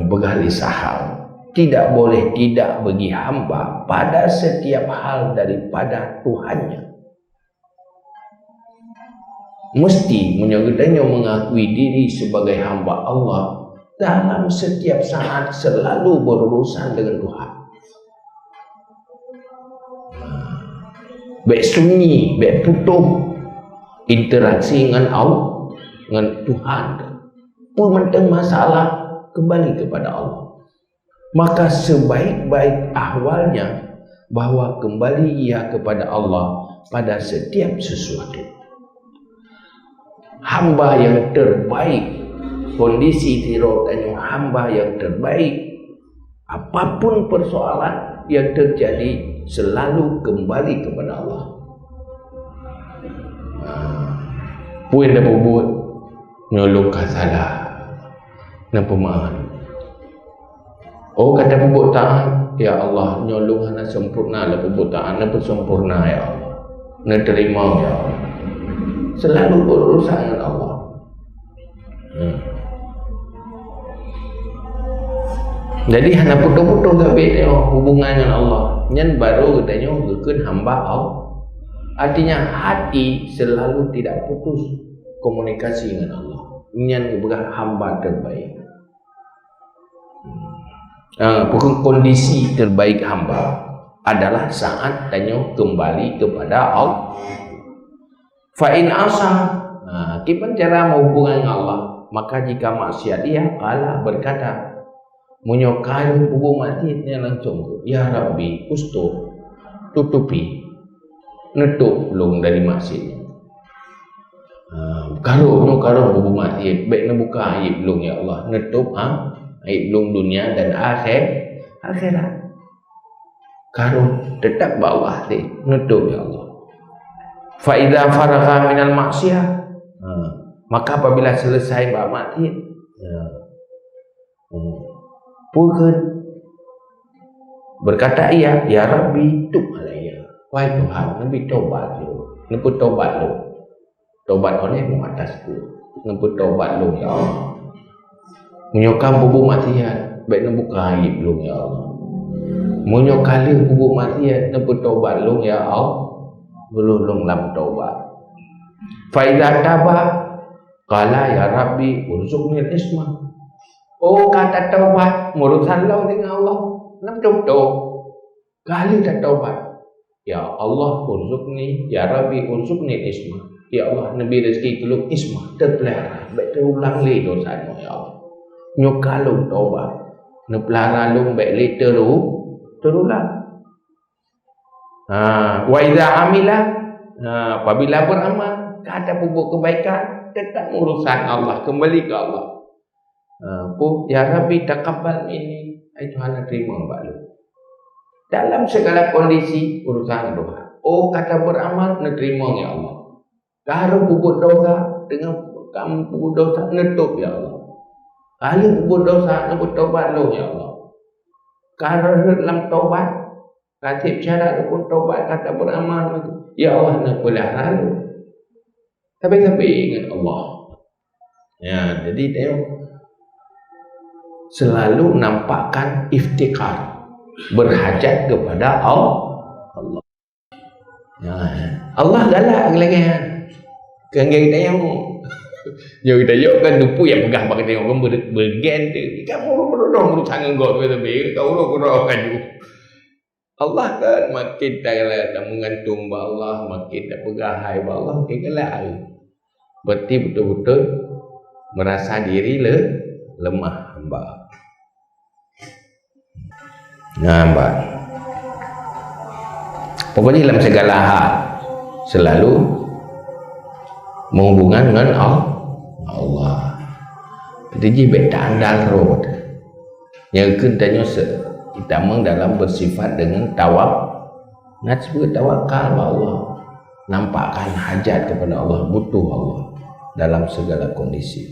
begali saham. Tidak boleh tidak bagi hamba pada setiap hal daripada Tuhannya. Mesti menyertanya mengakui diri sebagai hamba Allah dalam setiap saat selalu berurusan dengan Tuhan. Baik sunyi, baik putus interaksi dengan Allah, dengan Tuhan. Pun mentang masalah kembali kepada Allah. Maka sebaik-baik ahwalnya bahwa kembali ia kepada Allah pada setiap sesuatu. Hamba yang terbaik, kondisi tirotannya hamba yang terbaik, apapun persoalan yang terjadi selalu kembali kepada Allah. Puan dah buat nyolong salah, nampak maaf. Oh kata pebut taat, ya Allah nyolong hana sempurna lah pebut taat, nampak sempurna ya Allah, nak terima ya Allah. Selalu berurusan dengan Allah. Jadi hanya putus-putus gak hubungan dengan Allah. Yang baru katanya bukan hamba Allah. Artinya hati selalu tidak putus komunikasi dengan Allah. Yang bukan hamba terbaik. Pokok kondisi terbaik hamba adalah saat tanya kembali kepada Allah. Fa'in asa, kita cara menghubungkan Allah, maka jika maksiat dia kalah berkata, menyokal hubung matinya langsung, ya Rabbi, ustur, tutupi, nutup lung dari maksiat. Kalau hubung mati, baiknya buka aib lung ya Allah, nutup aib lung dunia dan akhirat. Kalau tetap bawah deh, nutup ya Allah. Fa'idha faragha minal maksiyah, maka apabila selesai maksiat, pukul berkata ia, ya Rabbi tub alaiya, wahai Tuhan, Nabi tobat lu, nampu tobat lu, tobat oleh atasku, nampu tobat lu ya Allah, menyokam bubu maksiat, baik nambuka aib lu ya Allah, menyokali bubu maksiat, nampu tobat lu ya Allah. Belum lam taubat. Faidah tabah, kala ya Rabbi urzuqni al-isma. Oh kata taubat, urusan lo dengan Allah. Lam taubat. Kali tak taubat. Ya Allah urzuqni, ya Rabbi urzuqni al-isma. Ya Allah Nabi rezeki keluk isma terpelihara. Baik terulang li dosa ya Allah. Nyokalung taubat. Nepelihara lung baik li terulang. Wa idza amila, apabila beramal ada pupuk kebaikan tetap urusan Allah, kembali ke Allah. Ya Rabbi taqabbal ini, ai Tuhan terima mbak lu. Dalam segala kondisi urusan doa. Oh kata beramal nerima ya Allah. Kalau pupuk dosa dengan kamu pupuk dosa nutup ya Allah. Kalau pupuk dosa nutup tobat lu ya Allah. Kalau dalam tobat katib syarat pun taubat kata beramal, ya Allah nak pelihara lu. Tapi ingat Allah. Ya, jadi tengok selalu nampakkan iftikar, berhajat kepada Allah. Ya, Allah galak lagi kan. Kan kita yang yo kita yo kan dupu yang pegang pakai tengok kan bergen tu. Kamu urus tangan kau tu tapi kau urus kan juga. Allah kan makin tak mengantung pada Allah, makin tak pegahai pada Allah, makin gelap. Berarti betul-betul merasa diri lemah hamba. Hamba. Pokoknya dalam segala hal selalu menghubungkan dengan Allah. Jadi beta andal road. Yang kentanya kita dalam bersifat dengan sebagai tawakal kepada Allah, nampakkan hajat kepada Allah, butuh Allah dalam segala kondisi.